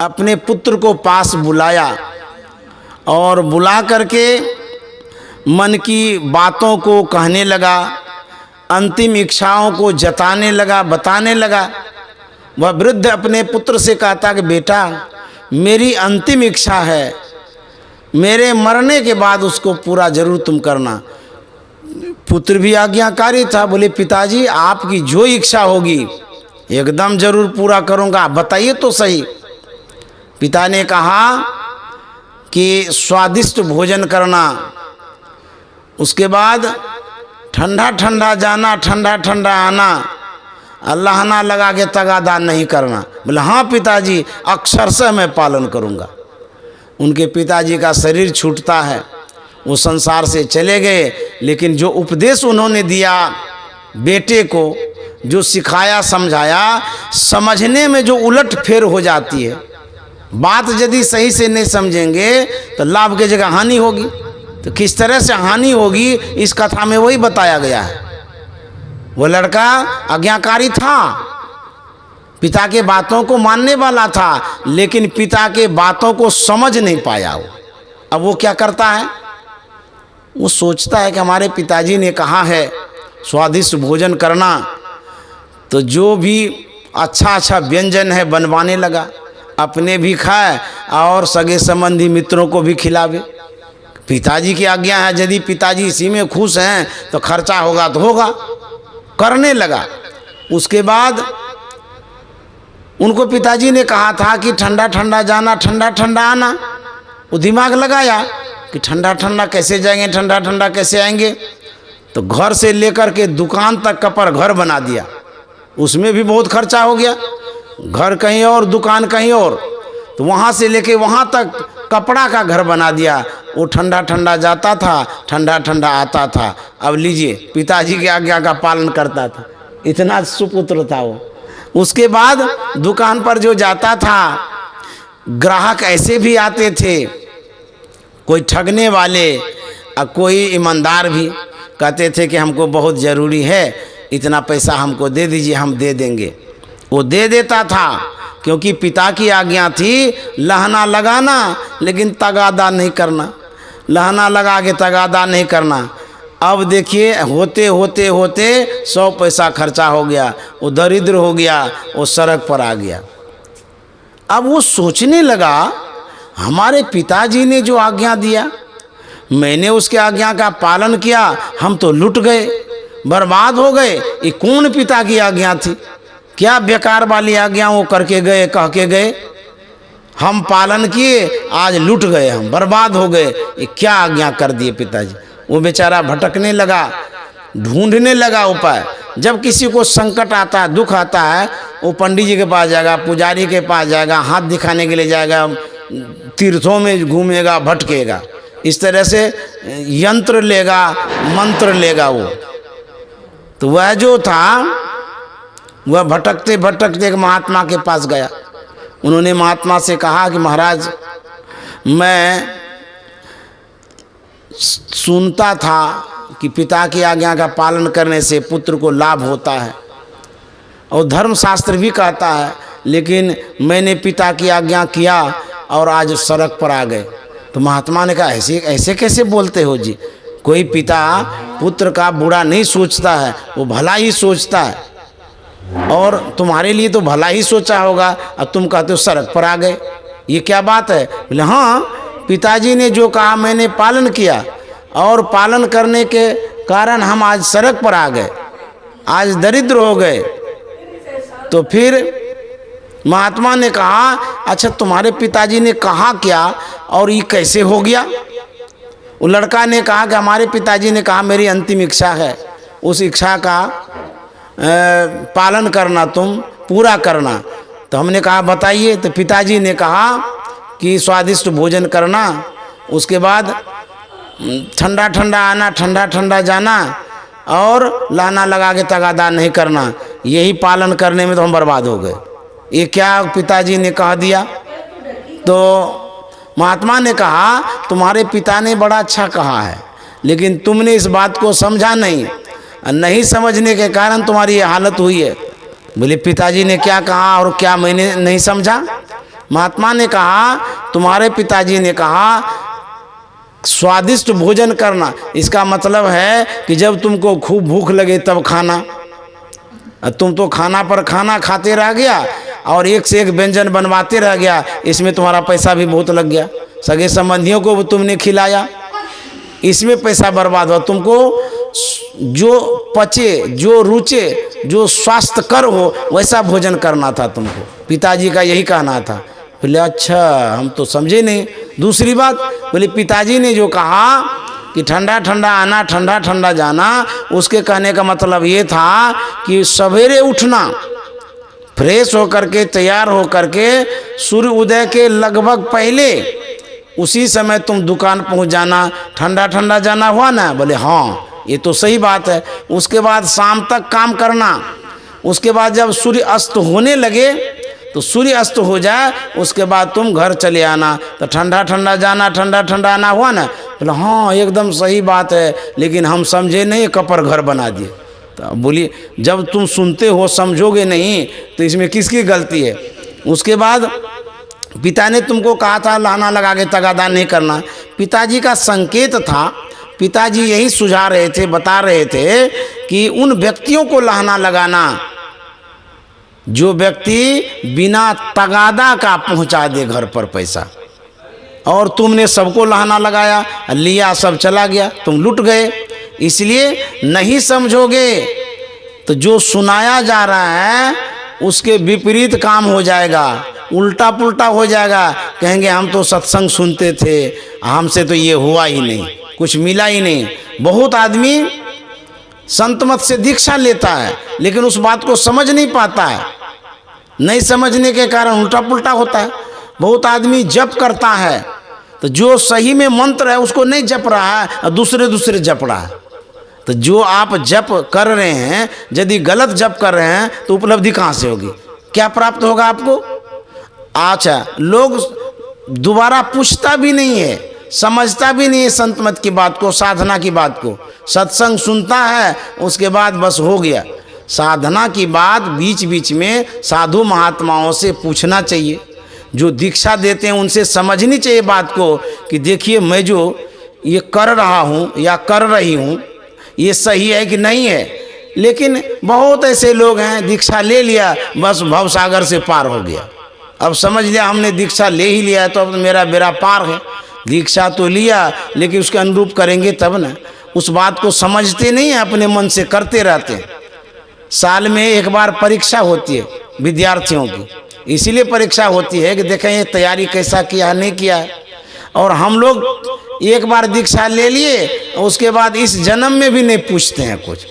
अपने पुत्र को पास बुलाया और बुला करके मन की बातों को कहने लगा, अंतिम इच्छाओं को जताने लगा, बताने लगा। वह वृद्ध अपने पुत्र से कहता कि बेटा मेरी अंतिम इच्छा है, मेरे मरने के बाद उसको पूरा जरूर तुम करना। पुत्र भी आज्ञाकारी था, बोले पिताजी आपकी जो इच्छा होगी एकदम जरूर पूरा करूँगा, आप बताइए तो सही। पिता ने कहा कि स्वादिष्ट भोजन करना, उसके बाद ठंडा ठंडा जाना, ठंडा ठंडा आना, अल्लाह ना लगा के तगादा नहीं करना। बोले हाँ पिताजी अक्षरशः मैं पालन करूँगा। उनके पिताजी का शरीर छूटता है, वो संसार से चले गए, लेकिन जो उपदेश उन्होंने दिया बेटे को, जो सिखाया समझाया, समझने में जो उलट फेर हो जाती है। बात यदि सही से नहीं समझेंगे तो लाभ की जगह हानि होगी। तो किस तरह से हानि होगी इस कथा में वही बताया गया है। वो लड़का आज्ञाकारी था, पिता के बातों को मानने वाला था, लेकिन पिता के बातों को समझ नहीं पाया वो। अब वो क्या करता है, वो सोचता है कि हमारे पिताजी ने कहा है स्वादिष्ट भोजन करना, तो जो भी अच्छा अच्छा व्यंजन है बनवाने लगा, अपने भी खाए और सगे संबंधी मित्रों को भी खिलावे। पिताजी की आज्ञा है, यदि पिताजी इसी में खुश हैं तो खर्चा होगा तो होगा, करने लगा। उसके बाद उनको पिताजी ने कहा था कि ठंडा ठंडा जाना, ठंडा ठंडा आना। वो दिमाग लगाया कि ठंडा ठंडा कैसे जाएंगे, ठंडा ठंडा कैसे आएंगे। तो घर से लेकर के दुकान तक का पर घर बना दिया, उसमें भी बहुत खर्चा हो गया। घर कहीं और दुकान कहीं और, तो वहाँ से लेके वहाँ तक कपड़ा का घर बना दिया। वो ठंडा ठंडा जाता था, ठंडा ठंडा आता था। अब लीजिए पिताजी की आज्ञा का पालन करता था, इतना सुपुत्र था वो। उसके बाद दुकान पर जो जाता था, ग्राहक ऐसे भी आते थे, कोई ठगने वाले और कोई ईमानदार भी। कहते थे कि हमको बहुत ज़रूरी है, इतना पैसा हमको दे दीजिए, हम दे देंगे। वो दे देता था, क्योंकि पिता की आज्ञा थी लहना लगाना लेकिन तगादा नहीं करना, लहना लगा के तगादा नहीं करना। अब देखिए होते होते होते 100 पैसा खर्चा हो गया, वो दरिद्र हो गया, वो सड़क पर आ गया। अब वो सोचने लगा हमारे पिताजी ने जो आज्ञा दिया, मैंने उसके आज्ञा का पालन किया, हम तो लुट गए, बर्बाद हो गए। ये कौन पिता की आज्ञा थी, क्या बेकार वाली आज्ञा वो करके गए, कह के गए। हम पालन किए, आज लुट गए, हम बर्बाद हो गए, ये क्या आज्ञा कर दिए पिताजी। वो बेचारा भटकने लगा, ढूंढने लगा उपाय। जब किसी को संकट आता है, दुख आता है, वो पंडित जी के पास जाएगा, पुजारी के पास जाएगा, हाथ दिखाने के लिए जाएगा, तीर्थों में घूमेगा, भटकेगा। इस तरह से यंत्र लेगा, मंत्र लेगा वो। तो वह जो था वह भटकते भटकते एक महात्मा के पास गया। उन्होंने महात्मा से कहा कि महाराज, मैं सुनता था कि पिता की आज्ञा का पालन करने से पुत्र को लाभ होता है और धर्मशास्त्र भी कहता है, लेकिन मैंने पिता की आज्ञा किया और आज सड़क पर आ गए। तो महात्मा ने कहा, ऐसे ऐसे कैसे बोलते हो जी? कोई पिता पुत्र का बुरा नहीं सोचता है, वो भला ही सोचता है, और तुम्हारे लिए तो भला ही सोचा होगा, अब तुम कहते हो सड़क पर आ गए, ये क्या बात है? बोले हाँ, पिताजी ने जो कहा मैंने पालन किया, और पालन करने के कारण हम आज सड़क पर आ गए, आज दरिद्र हो गए। तो फिर महात्मा ने कहा, अच्छा तुम्हारे पिताजी ने कहा क्या और ये कैसे हो गया? वो लड़का ने कहा कि हमारे पिताजी ने कहा मेरी अंतिम इच्छा है, उस इच्छा का पालन करना, तुम पूरा करना। तो हमने कहा बताइए। तो पिताजी ने कहा कि स्वादिष्ट भोजन करना, उसके बाद ठंडा ठंडा आना, ठंडा ठंडा जाना, और लाना लगा के तगादा नहीं करना। यही पालन करने में तो हम बर्बाद हो गए। ये क्या पिताजी ने कह दिया? तो महात्मा ने कहा तुम्हारे पिता ने बड़ा अच्छा कहा है, लेकिन तुमने इस बात को समझा नहीं, नहीं समझने के कारण तुम्हारी ये हालत हुई है। बोले पिताजी ने क्या कहा और क्या मैंने नहीं समझा? महात्मा ने कहा तुम्हारे पिताजी ने कहा स्वादिष्ट भोजन करना, इसका मतलब है कि जब तुमको खूब भूख लगे तब खाना। तुम तो खाना पर खाना खाते रह गया और एक से एक व्यंजन बनवाते रह गया, इसमें तुम्हारा पैसा भी बहुत लग गया, सगे संबंधियों को तुमने खिलाया, इसमें पैसा बर्बाद हुआ। तुमको जो पचे, जो रुचे, जो स्वास्थ्यकर हो वैसा भोजन करना था तुमको, पिताजी का यही कहना था। बोले अच्छा, हम तो समझे नहीं। दूसरी बात, बोले पिताजी ने जो कहा कि ठंडा ठंडा आना, ठंडा ठंडा जाना, उसके कहने का मतलब ये था कि सवेरे उठना, फ्रेश होकर के, तैयार होकर के, सूर्य उदय के लगभग पहले उसी समय तुम दुकान पहुंच जाना। ठंडा ठंडा जाना हुआ ना? बोले हाँ, ये तो सही बात है। उसके बाद शाम तक काम करना, उसके बाद जब सूर्य अस्त होने लगे तो सूर्य अस्त हो जाए, उसके बाद तुम घर चले आना। तो ठंडा ठंडा जाना, ठंडा ठंडा आना हुआ ना? बोले हाँ, एकदम सही बात है, लेकिन हम समझे नहीं, कपर घर बना दिए। तो बोलिए, जब तुम सुनते हो समझोगे नहीं तो इसमें किसकी गलती है? उसके बाद पिता ने तुमको कहा था लाना लगा के तगादा नहीं करना, पिताजी का संकेत था। पिताजी यही सुझा रहे थे, बता रहे थे कि उन व्यक्तियों को लाना लगाना जो व्यक्ति बिना तगादा का पहुंचा दे घर पर पैसा, और तुमने सबको लाना लगाया, लिया, सब चला गया, तुम लुट गए। इसलिए नहीं समझोगे तो जो सुनाया जा रहा है उसके विपरीत काम हो जाएगा, उल्टा पुल्टा हो जाएगा। कहेंगे हम तो सत्संग सुनते थे, हमसे तो ये हुआ ही नहीं, कुछ मिला ही नहीं। बहुत आदमी संत मत से दीक्षा लेता है, लेकिन उस बात को समझ नहीं पाता है, नहीं समझने के कारण उल्टा पुल्टा होता है। बहुत आदमी जप करता है, तो जो सही में मंत्र है उसको नहीं जप रहा है और दूसरे दूसरे जप रहा है। तो जो आप जप कर रहे हैं, यदि गलत जप कर रहे हैं तो उपलब्धि कहाँ से होगी? क्या प्राप्त होगा आपको? अच्छा, लोग दोबारा पूछता भी नहीं है, समझता भी नहीं है संत मत की बात को, साधना की बात को। सत्संग सुनता है, उसके बाद बस हो गया। साधना की बात बीच बीच में साधु महात्माओं से पूछना चाहिए, जो दीक्षा देते हैं उनसे समझनी चाहिए बात को कि देखिए मैं जो ये कर रहा हूँ या कर रही हूँ ये सही है कि नहीं है। लेकिन बहुत ऐसे लोग हैं, दीक्षा ले लिया, बस भवसागर से पार हो गया। अब समझ लिया हमने दीक्षा ले ही लिया है तो अब मेरा बेड़ा पार है। दीक्षा तो लिया, लेकिन उसके अनुरूप करेंगे तब ना। उस बात को समझते नहीं है, अपने मन से करते रहते हैं। साल में एक बार परीक्षा होती है विद्यार्थियों की, इसीलिए परीक्षा होती है कि देखें ये तैयारी कैसा किया नहीं किया है। और हम लोग एक बार दीक्षा ले लिए, उसके बाद इस जन्म में भी नहीं पूछते हैं कुछ।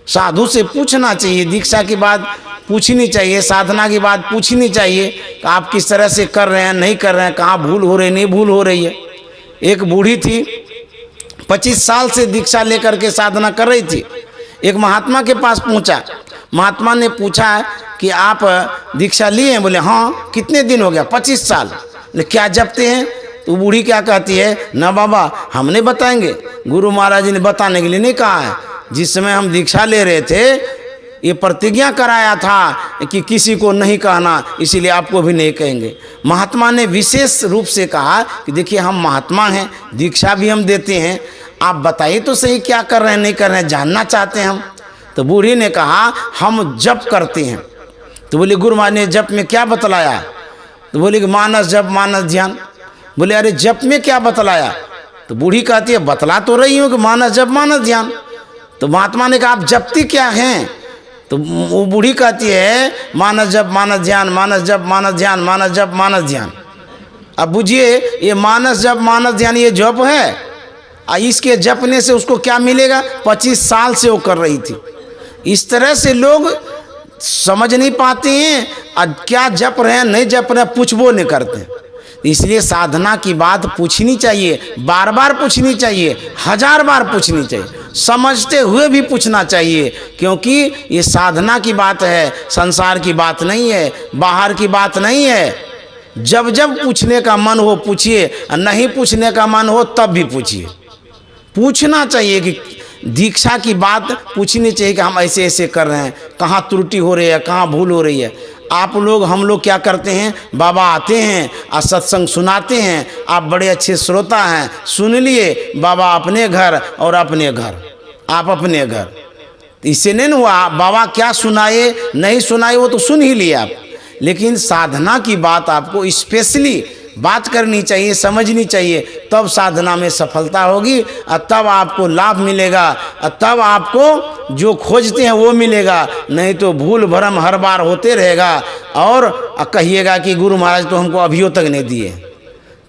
साधु से पूछना चाहिए, दीक्षा की बात पूछनी चाहिए, साधना की बात पूछनी चाहिए कि आप किस तरह से कर रहे हैं, नहीं कर रहे हैं, कहाँ भूल हो रही नहीं भूल हो रही है। एक बूढ़ी थी, 25 साल से दीक्षा लेकर के साधना कर रही थी। एक महात्मा के पास पहुंचा, महात्मा ने पूछा कि आप दीक्षा लिए हैं? बोले हाँ। कितने दिन हो गया? 25 साल। बोले क्या जपते हैं? तो बूढ़ी क्या कहती है, ना बाबा हम नहीं बताएंगे, गुरु महाराज जी ने बताने के लिए नहीं कहा है। जिस समय हम दीक्षा ले रहे थे ये प्रतिज्ञा कराया था कि किसी को नहीं कहना, इसीलिए आपको भी नहीं कहेंगे। महात्मा ने विशेष रूप से कहा कि देखिए हम महात्मा हैं, दीक्षा भी हम देते हैं, आप बताइए तो सही क्या कर रहे हैं नहीं कर रहे हैं, जानना चाहते हैं हम। तो बूढ़ी ने कहा हम जप करते हैं। तो बोले गुरु महाराज ने जप में क्या बतलाया? तो बोले कि मानस जप मानस ध्यान। बोले अरे जप में क्या बतलाया? तो बूढ़ी कहती है बतला तो रही हूँ कि मानस जप मानस ध्यान। तो महात्मा ने कहा आप जपती क्या हैं? तो वो बूढ़ी कहती है मानस जप मानस ध्यान, मानस जप मानस ध्यान, मानस जप मानस ध्यान। अब बुझिए ये मानस जप मानस ध्यान ये जप है, इसके जपने से उसको क्या मिलेगा? 25 साल से वो कर रही थी। इस तरह से लोग समझ नहीं पाते हैं, क्या जप रहे हैं नहीं जप रहे हैं पूछबो नहीं करते हैं। इसलिए साधना की बात पूछनी चाहिए, बार बार पूछनी चाहिए, 1000 बार पूछनी चाहिए, समझते हुए भी पूछना चाहिए, क्योंकि ये साधना की बात है, संसार की बात नहीं है, बाहर की बात नहीं है। जब जब पूछने का मन हो पूछिए, नहीं पूछने का मन हो तब भी पूछिए। पूछना चाहिए कि दीक्षा की बात पूछनी चाहिए कि हम ऐसे ऐसे कर रहे हैं, कहाँ त्रुटि हो रही है, कहाँ भूल हो रही है। आप लोग हम लोग क्या करते हैं, बाबा आते हैं और सत्संग सुनाते हैं, आप बड़े अच्छे श्रोता हैं, सुन लिए, बाबा अपने घर और अपने घर, आप अपने घर। इससे नहीं हुआ बाबा क्या सुनाए नहीं सुनाए वो तो सुन ही लिया आप, लेकिन साधना की बात आपको स्पेशली बात करनी चाहिए, समझनी चाहिए, तब साधना में सफलता होगी और तब आपको लाभ मिलेगा और तब आपको जो खोजते हैं वो मिलेगा। नहीं तो भूल भरम हर बार होते रहेगा और कहिएगा कि गुरु महाराज तो हमको अभियो तक नहीं दिए।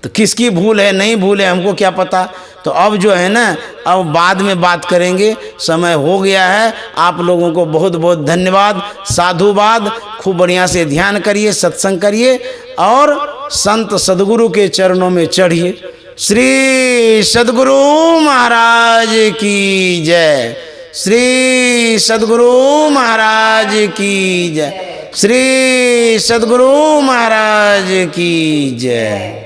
तो किसकी भूल है नहीं भूल है हमको क्या पता। तो अब जो है ना, अब बाद में बात करेंगे, समय हो गया है। आप लोगों को बहुत बहुत धन्यवाद, साधुवाद। खूब बढ़िया से ध्यान करिए, सत्संग करिए और संत सदगुरु के चरणों में चढ़िए। श्री सदगुरु महाराज की जय, श्री सदगुरु महाराज की जय, श्री सदगुरु महाराज की जय।